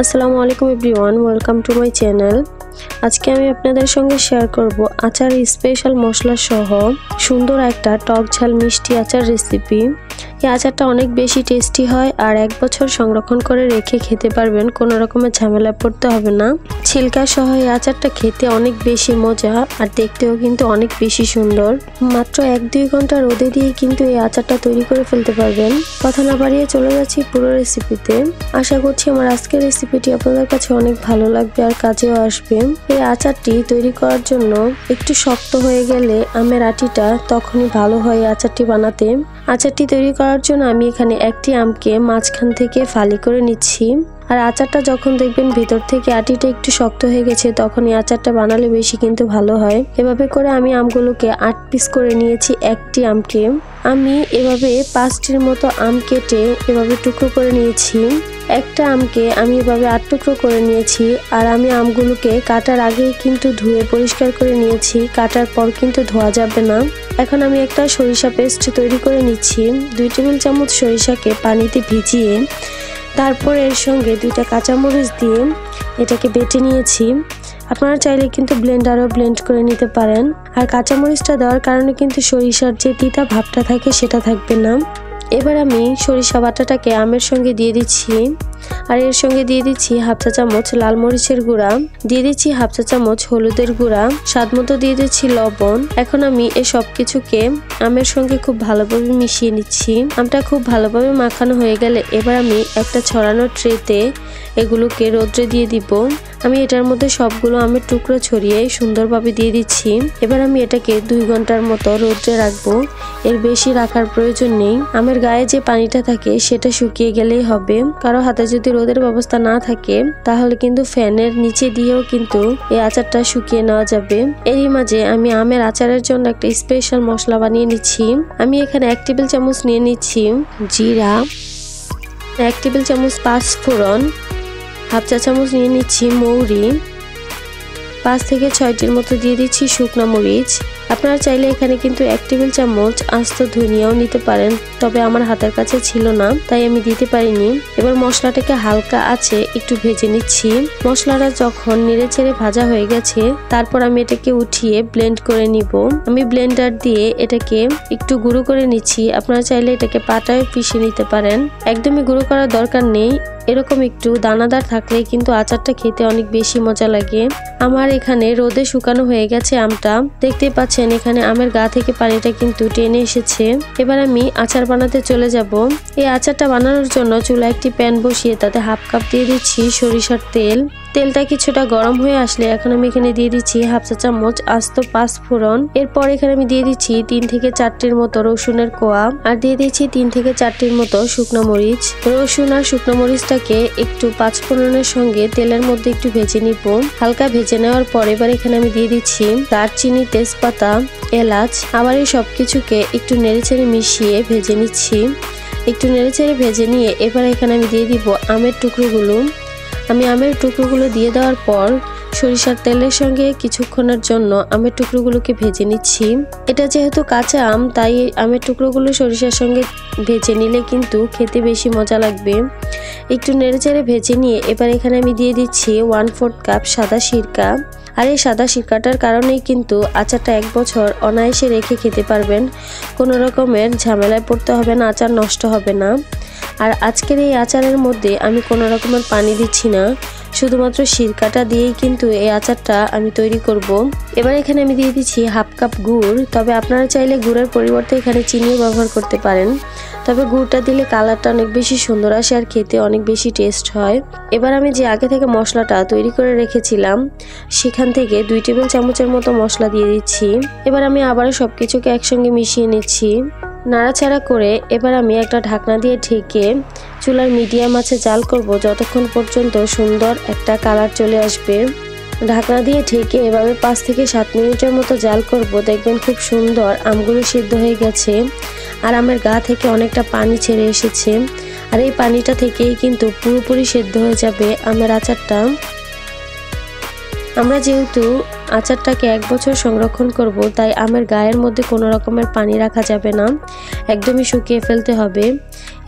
আসসালামু আলাইকুম everyone, welcome to my channel. আজকে আমি আপনাদের সঙ্গে শেয়ার করব আচার স্পেশাল মশলা সহ সুন্দর একটা টক ঝাল মিষ্টি আচার রেসিপি। এই আচারটা অনেক বেশি টেস্টি হয় আর 1 বছর সংরক্ষণ করে রেখে খেতে পারবেন, কোনো রকমের ঝামেলা পড়তে হবে না। ছিলকা সহ এই আচারটা খেতে অনেক বেশি মজা আর দেখতেও কিন্তু অনেক বেশি সুন্দর। মাত্র 1-2 ঘন্টা রোদে দিয়ে কিন্তু এই আচারটা তৈরি করে ফেলতে পারবেন। কথা না বাড়িয়ে চলে যাচ্ছি পুরো রেসিপিতে। আশা করছি আমার আজকের রেসিপিটি আপনাদের কাছে অনেক ভালো লাগবে আর কাজেও আসবে। এই আচারটি তৈরি করার জন্য একটু শক্ত হয়ে গেলে আমের আটিটা তখনই ভালো হয় আচারটি বানাতে। আচারটি তৈরি করার জন্য আমি এখানে একটি আমকে মাঝখান থেকে ফালি করে নিচ্ছি। আর আচারটা যখন দেখবেন ভিতর থেকে আটিটা একটু শক্ত হয়ে গেছে তখন এই আচারটা বানালে বেশি কিন্তু ভালো হয়। এভাবে করে আমি আমগুলোকে 8 পিস করে নিয়েছি। একটি আমকে আমি এভাবে 5টির মতো আম কেটে এভাবে টুকরো করে নিয়েছি। একটা আমকে আমি এভাবে 8 টুকরো করে নিয়েছি। আর আমি আমগুলোকে কাটার আগেই কিন্তু ধুয়ে পরিষ্কার করে নিয়েছি, কাটার পর কিন্তু ধোয়া যাবে না। এখন আমি একটা সরিষা পেস্ট তৈরি করে নিচ্ছি। 2 টেবিল চামচ সরিষাকে পানিতে ভিজিয়ে তারপর এর সঙ্গে 2টা কাঁচামরিচ দিয়ে এটাকে বেটে নিয়েছি। আপনারা চাইলে কিন্তু ব্লেন্ডারও ব্লেন্ড করে নিতে পারেন। আর কাঁচামরিচটা দেওয়ার কারণে কিন্তু সরিষার যে তিতা ভাবটা থাকে সেটা থাকবে না। এবার আমি সরিষা বাটাটাকে আমের সঙ্গে দিয়ে দিচ্ছি। আর এর সঙ্গে দিয়ে দিচ্ছি 1/2 চা চামচ লাল মরিচের গুঁড়া, দিয়ে দিচ্ছি 1/2 চা চামচ হলুদের গুঁড়া, স্বাদ মতো দিয়ে দিচ্ছি লবণ। এখন আমি এই সব কিছুকে আমের সঙ্গে খুব ভালোভাবে মিশিয়ে নিচ্ছি। আমটা খুব ভালোভাবে মাখানো হয়ে গেলে এবার আমি একটা ছড়ানো ট্রেতে এগুলোকে রোদ্রে দিয়ে দিব। আমি এটার মধ্যে সবগুলো আমের টুকরো ছড়িয়ে সুন্দরভাবে দিয়ে দিচ্ছি। এবার আমি এটাকে 2 ঘন্টার মতো রোদ্রে রাখবো, এর বেশি রাখার প্রয়োজন নেই। আমের গায়ে যে পানিটা থাকে সেটা শুকিয়ে গেলেই হবে। কারো হাতে যদি রোদের ব্যবস্থা না থাকে তাহলে কিন্তু ফ্যানের নিচে দিয়েও কিন্তু এই আচারটা শুকিয়ে নেওয়া যাবে। এরই মাঝে আমি আমের আচারের জন্য একটা স্পেশাল মশলা বানিয়ে নিচ্ছি। আমি এখানে 1 টেবিল চামচ নিয়ে নিচ্ছি জিরা, 1 টেবিল চামচ 5 ফোড়ন, 1/2 চা চামচ নিয়ে নিচ্ছি মৌরি, 5 থেকে 6টির মতো দিয়ে দিচ্ছি শুকনা মরিচ। আপনারা চাইলে এখানে কিন্তু 1 টেবিল চামচ আস্ত ধনিয়াও নিতে পারেন, তবে আমার হাতের কাছে ছিল না তাই আমি দিতে পারিনি। এবার মশলাটাকে হালকা আছে একটু ভেজে নিচ্ছি। মশলাটা যখন নেড়েচেড়ে ভাজা হয়ে গেছে তারপর আমি এটাকে উঠিয়ে ব্লেন্ড করে নিব। আমি ব্লেন্ডার দিয়ে এটাকে একটু গুঁড়ো করে নিচ্ছি। আপনারা চাইলে এটাকে পাটায় পিষে নিতে পারেন, একদমই গুঁড়ো করার দরকার নেই। এরকম একটু দানাদার থাকলে কিন্তু আচারটা খেতে অনেক বেশি মজা লাগে। আমার এখানে রোদে শুকানো হয়ে গেছে আমটা, দেখতে পাচ্ছেন এখানে আমের গা থেকে পানিটা কিন্তু টেনে এসেছে। এবার আমি আচার বানাতে চলে যাব। এই আচারটা বানানোর জন্য চুলায় একটি প্যান বসিয়ে তাতে 1/2 কাপ দিয়ে দিচ্ছি সরিষার তেল। তেলটা কিছুটা গরম হয়ে আসলে এখন আমি এখানে দিয়ে দিচ্ছি 1/2 চা চামচ আস্ত 5 ফোড়ন। এরপর এখানে আমি দিয়ে দিচ্ছি 3 থেকে 4টির মতো রসুনের কোয়া, আর দিয়ে দিচ্ছি 3 থেকে 4টির মতো শুকনো মরিচ। রসুন আর শুকনো মরিচটাকে একটু 5 ফোড়নের সঙ্গে তেলের মধ্যে একটু ভেজে নিব। হালকা ভেজে নেওয়ার পর এবার এখানে আমি দিয়ে দিচ্ছি দারচিনি, তেজপাতা, এলাচ। আবার এই সবকিছুকে একটু নেড়েচেড়ে মিশিয়ে ভেজে নিচ্ছি। একটু নেড়েচেড়ে ভেজে নিয়ে এবার এখানে আমি দিয়ে দিব আমের টুকরোগুলো। আমি আমের টুকরোগুলো দিয়ে দেওয়ার পর সরিষার তেলের সঙ্গে কিছুক্ষণের জন্য আমের টুকরোগুলোকে ভেজে নিচ্ছি। এটা যেহেতু কাঁচা আম তাই আমের টুকরোগুলো সরিষার সঙ্গে ভেজে নিলে কিন্তু খেতে বেশি মজা লাগবে। একটু নেড়েচেড়ে ভেজে নিয়ে এবার এখানে আমি দিয়ে দিচ্ছি 1/4 কাপ সাদা সিরকা। আর এই সাদা সিরকাটার কারণেই কিন্তু আচারটা 1 বছর অনায়াসে রেখে খেতে পারবেন, কোনো রকমের ঝামেলায় পড়তে হবে না, আচার নষ্ট হবে না। আর আজকের এই আচারের মধ্যে আমি কোনো রকমের পানি দিচ্ছি না, শুধুমাত্র সিরকাটা দিয়েই কিন্তু এই আচারটা আমি তৈরি করব। এবার এখানে আমি দিয়ে দিচ্ছি 1/2 কাপ গুড়, তবে আপনারা চাইলে গুড়ের পরিবর্তে এখানে চিনিও ব্যবহার করতে পারেন, তবে গুড়টা দিলে কালারটা অনেক বেশি সুন্দর আসে আর খেতে অনেক বেশি টেস্ট হয়। এবার আমি যে আগে থেকে মশলাটা তৈরি করে রেখেছিলাম সেখান থেকে 2 টেবিল চামচের মতো মশলা দিয়ে দিচ্ছি। এবার আমি আবারও সবকিছুকে একসঙ্গে মিশিয়ে নিচ্ছি। নাড়াচাড়া করে এবার আমি একটা ঢাকনা দিয়ে ঢেকে চুলার মিডিয়াম আঁচে জাল করব যতক্ষণ পর্যন্ত সুন্দর একটা কালার চলে আসবে। ঢাকনা দিয়ে ঢেকে এভাবে 5 থেকে 7 মিনিটের মতো জাল করব। দেখবেন খুব সুন্দর আমগুলো সিদ্ধ হয়ে গেছে আর আমের গা থেকে অনেকটা পানি ছেড়ে এসেছে। আর এই পানিটা থেকেই কিন্তু পুরোপুরি সিদ্ধ হয়ে যাবে আমের আচারটা। আমরা যেহেতু আচারটাকে 1 বছর সংরক্ষণ করব, তাই আমের গায়ের মধ্যে কোনো রকমের পানি রাখা যাবে না, একদমই শুকিয়ে ফেলতে হবে।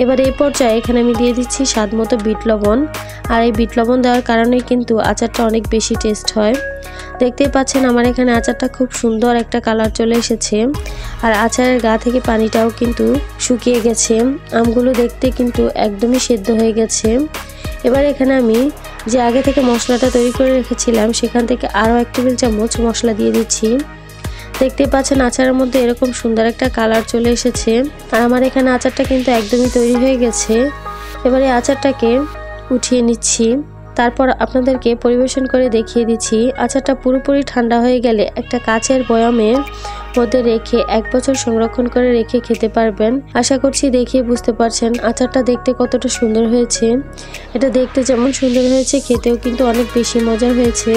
এবার এই পর্যায়ে এখানে আমি দিয়ে দিচ্ছি স্বাদ মতো বিট লবণ। আর এই বিট লবণ দেওয়ার কারণেই কিন্তু আচারটা অনেক বেশি টেস্ট হয়। দেখতেই পাচ্ছেন আমার এখানে আচারটা খুব সুন্দর একটা কালার চলে এসেছে, আর আচারের গা থেকে পানিটাও কিন্তু শুকিয়ে গেছে। আমগুলো দেখতে কিন্তু একদমই সেদ্ধ হয়ে গেছে। এবার এখানে আমি যে আগে থেকে মশলাটা তৈরি করে রেখেছিলাম সেখান থেকে আরও 1 টেবিল চামচ মশলা দিয়ে দিচ্ছি। দেখতেই পাচ্ছেন আচারের মধ্যে এরকম সুন্দর একটা কালার চলে এসেছে, আর আমার এখানে আচারটা কিন্তু একদমই তৈরি হয়ে গেছে। এবারে আচারটাকে উঠিয়ে নিচ্ছি, তারপর আপনাদেরকে পরিবেশন করে দেখিয়ে দিচ্ছি। আচারটা পুরোপুরি ঠান্ডা হয়ে গেলে একটা কাচের বয়ামের মধ্যে রেখে 1 বছর সংরক্ষণ করে রেখে খেতে পারবেন। আশা করছি দেখে বুঝতে পারছেন আচারটা দেখতে কতটা সুন্দর হয়েছে। এটা দেখতে যেমন সুন্দর হয়েছে, খেতেও কিন্তু অনেক বেশি মজার হয়েছে।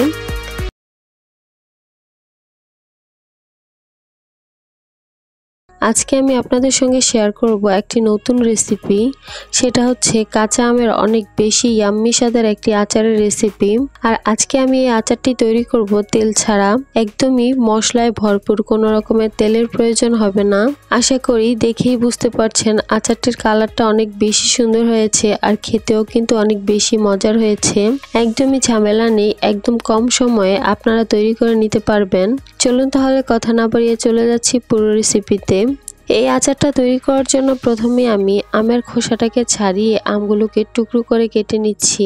আজকে আমি আপনাদের সঙ্গে শেয়ার করব একটি নতুন রেসিপি। সেটা হচ্ছে কাঁচা আমের অনেক বেশি ইয়াম্মি স্বাদের একটি আচারের রেসিপি। আর আজকে আমি এই আচারটি তৈরি করব তেল ছাড়া, একদমই মশলায় ভরপুর, কোনো রকমের তেলের প্রয়োজন হবে না। আশা করি দেখেই বুঝতে পারছেন আচারটির কালারটা অনেক বেশি সুন্দর হয়েছে, আর খেতেও কিন্তু অনেক বেশি মজার হয়েছে। একদমই ঝামেলা নেই, একদম কম সময়ে আপনারা তৈরি করে নিতে পারবেন। চলুন তাহলে কথা না বাড়িয়ে চলে যাচ্ছি পুরো রেসিপিতে। এই আচারটা তৈরি করার জন্য প্রথমে আমি আমের খোসাটাকে ছাড়িয়ে আমগুলোকে টুকরো করে কেটে নিচ্ছি।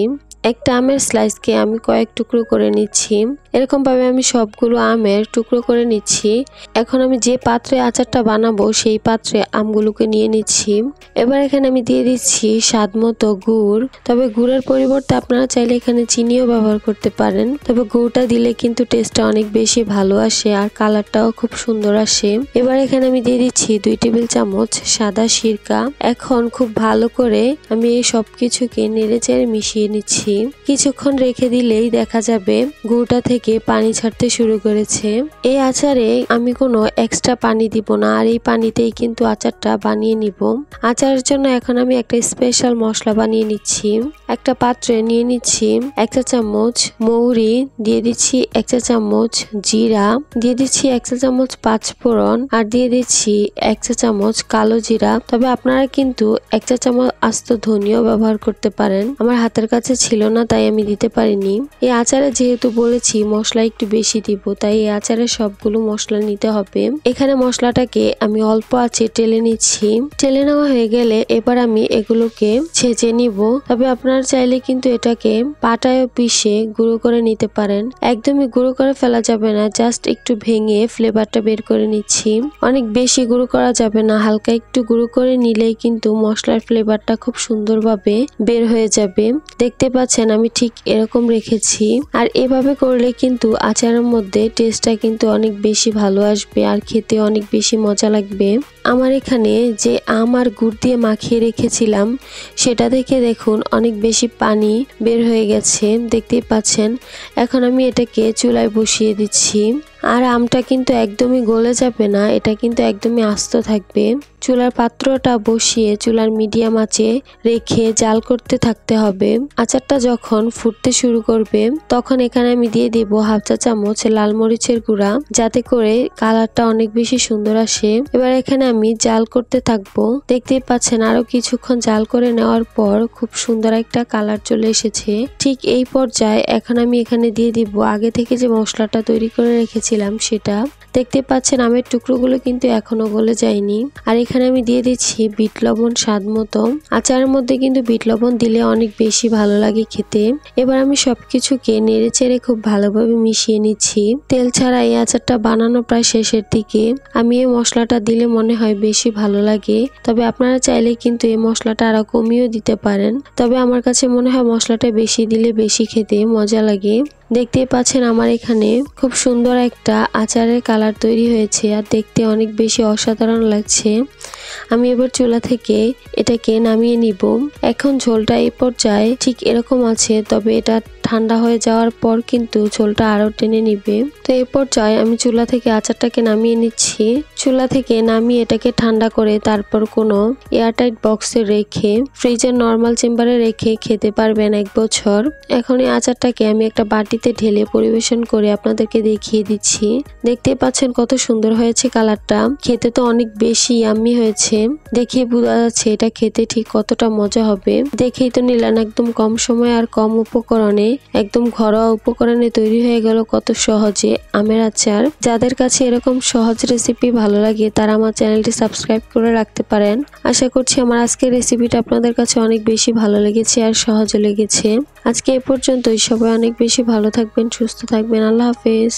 একটা আমের স্লাইসকে আমি কয়েক টুকরো করে নিচ্ছি। এরকম ভাবে আমি সবগুলো আমের টুকরো করে নিচ্ছি। এখন আমি যে পাত্রে আচারটা বানাবো সেই পাত্রে আমগুলোকে নিয়ে নিচ্ছি। এবার এখানে আমি দিয়ে দিচ্ছি স্বাদ মতো গুড়। তবে গুড়ের পরিবর্তে আপনারা চাইলে এখানে চিনিও ব্যবহার করতে পারেন, তবে গুড়টা দিলে কিন্তু টেস্টটা অনেক বেশি ভালো আসে আর কালারটাও খুব সুন্দর আসে। এবার এখানে আমি দিয়ে দিচ্ছি 2 টেবিল চামচ সাদা সিরকা। এখন খুব ভালো করে আমি এই সবকিছুকে নেড়েচেড়ে মিশিয়ে নিচ্ছি। কিছুক্ষণ রেখে দিলেই দেখা যাবে গুড়টা থেকে পানি ছাড়তে শুরু করেছে। এই আচারে আমি কোনো এক্সট্রা পানি দিব না, আর এই পানিতেই কিন্তু আচারটা বানিয়ে নিব। আচারের জন্য এখন আমি একটা স্পেশাল মশলা বানিয়ে নিচ্ছি। একটা পাত্রে নিয়ে নিচ্ছি 1 চা চামচ মৌরি, দিয়ে দিচ্ছি 1 চা চামচ জিরা, দিয়ে দিচ্ছি 1 চা চামচ 5 ফোড়ন, আর দিয়ে দিচ্ছি 1 চা চামচ কালো জিরা। তবে আপনারা কিন্তু 1 চা চামচ আস্ত ধনিয়াও ব্যবহার করতে পারেন। আমার হাতের কাছে ছিল না তাই আমি দিতে পারিনি। এই আচারে যেহেতু বলেছি মশলা একটু বেশি দিব, তাই এই আচারে সবগুলো মশলা নিতে হবে। এখানে মশলাটাকে আমি অল্প আঁচে টেলে নিচ্ছি। টেলে নেওয়া হয়ে গেলে এবার আমি এগুলোকে ছেঁচে নিব। তবে আপনারা চাইলে কিন্তু এটাকে পাটায় পিষে গুঁড়ো করে নিতে পারেন। একদমই গুঁড়ো করে ফেলা যাবে না, জাস্ট একটু ভেঙে ফ্লেভারটা বের করে নিচ্ছি। অনেক বেশি গুঁড়ো করা যাবে না, হালকা একটু গুঁড়ো করে নিলেই কিন্তু মশলার ফ্লেভারটা খুব সুন্দরভাবে বের হয়ে যাবে। দেখতে পাচ্ছেন আমি ঠিক এরকম রেখেছি, আর এভাবে করলে কিন্তু আচারের মধ্যে টেস্টটা কিন্তু অনেক বেশি ভালো আসবে আর খেতে অনেক বেশি মজা লাগবে। আমার এখানে যে আম আর গুড় দিয়ে মাখিয়ে রেখেছিলাম সেটা থেকে দেখুন অনেক বেশি পানি বের হয়ে গেছে, দেখতেই পাচ্ছেন। এখন আমি এটাকে চুলায় বসিয়ে দিচ্ছি। আর আমটা কিন্তু একদমই গলে যাবে না, এটা কিন্তু একদমই আস্ত থাকবে। চুলার পাত্রটা বসিয়ে চুলার মিডিয়াম আঁচে রেখে জাল করতে থাকতে হবে। আচারটা যখন ফুটতে শুরু করবে তখন এখানে আমি দিয়ে দিব 1/2 চা চামচ লাল মরিচের গুঁড়া, যাতে করে কালারটা অনেক বেশি সুন্দর আসে। এবার এখানে আমি জাল করতে থাকবো। দেখতেই পাচ্ছেন আরো কিছুক্ষণ জাল করে নেওয়ার পর খুব সুন্দর একটা কালার চলে এসেছে। ঠিক এই পর্যায়ে এখন আমি এখানে দিয়ে দিব আগে থেকে যে মশলাটা তৈরি করে রেখেছিলাম সেটা। দেখতে পাচ্ছেন আমের টুকরোগুলো কিন্তু এখনো গলে যায়নি। আর এখানে আমি দিয়ে দিচ্ছি বিট লবণ স্বাদ মতো। আচারের মধ্যে কিন্তু বিট লবণ দিলে অনেক বেশি ভালো লাগে খেতে। এবার আমি সবকিছুকে নেড়ে চেড়ে খুব ভালোভাবে মিশিয়ে নিচ্ছি। তেল ছাড়া এই আচারটা বানানো প্রায় শেষের দিকে। আমি এই মশলাটা দিলে মনে হয় বেশি ভালো লাগে, তবে আপনারা চাইলে কিন্তু এই মশলাটা আরো কমিয়েও দিতে পারেন। তবে আমার কাছে মনে হয় মশলাটা বেশি দিলে বেশি খেতে মজা লাগে। দেখতেই পাচ্ছেন আমার এখানে খুব সুন্দর একটা আচারের কালার তৈরি হয়েছে, আর দেখতে অনেক বেশি অসাধারণ লাগছে। আমি এবার চুলা থেকে এটাকে নামিয়ে নিব। এখন ঝোলটা এই পর্যায়ে ঠিক এরকম আছে, তবে এটা ঠান্ডা হয়ে যাওয়ার পর কিন্তু ঝোলটা আরো টেনে নিবে। তো এই পর্যায়ে আমি চুলা থেকে আচারটাকে নামিয়ে নিচ্ছি। চুলা থেকে নামিয়ে এটাকে ঠান্ডা করে তারপর কোনো এয়ারটাইট বক্সে রেখে ফ্রিজের নর্মাল চেম্বারে রেখে খেতে পারবেন 1 বছর। এখন এই আচারটাকে আমি একটা বাটিতে ঢেলে পরিবেশন করে আপনাদেরকে দেখিয়ে দিচ্ছি। দেখতেই পাচ্ছেন কত সুন্দর হয়েছে কালারটা, খেতে তো অনেক বেশি ইয়াম্মি হয়েছে। দেখেই বোঝা যাচ্ছে এটা খেতে ঠিক কতটা মজা হবে। দেখেই তো নিলেন একদম কম সময় আর কম উপকরণে, একদম ঘরোয়া উপকরণে তৈরি হয়ে গেল কত সহজে আমের আচার। যাদের কাছে এরকম সহজ রেসিপি ভালো লাগে তারা আমার চ্যানেলটি সাবস্ক্রাইব করে রাখতে পারেন। আশা করছি আমার আজকের রেসিপিটা আপনাদের কাছে অনেক বেশি ভালো লেগেছে আর সহজ লেগেছে। আজকে এ পর্যন্তই। সবাই অনেক বেশি ভালো থাকবেন, সুস্থ থাকবেন। আল্লাহ হাফেজ।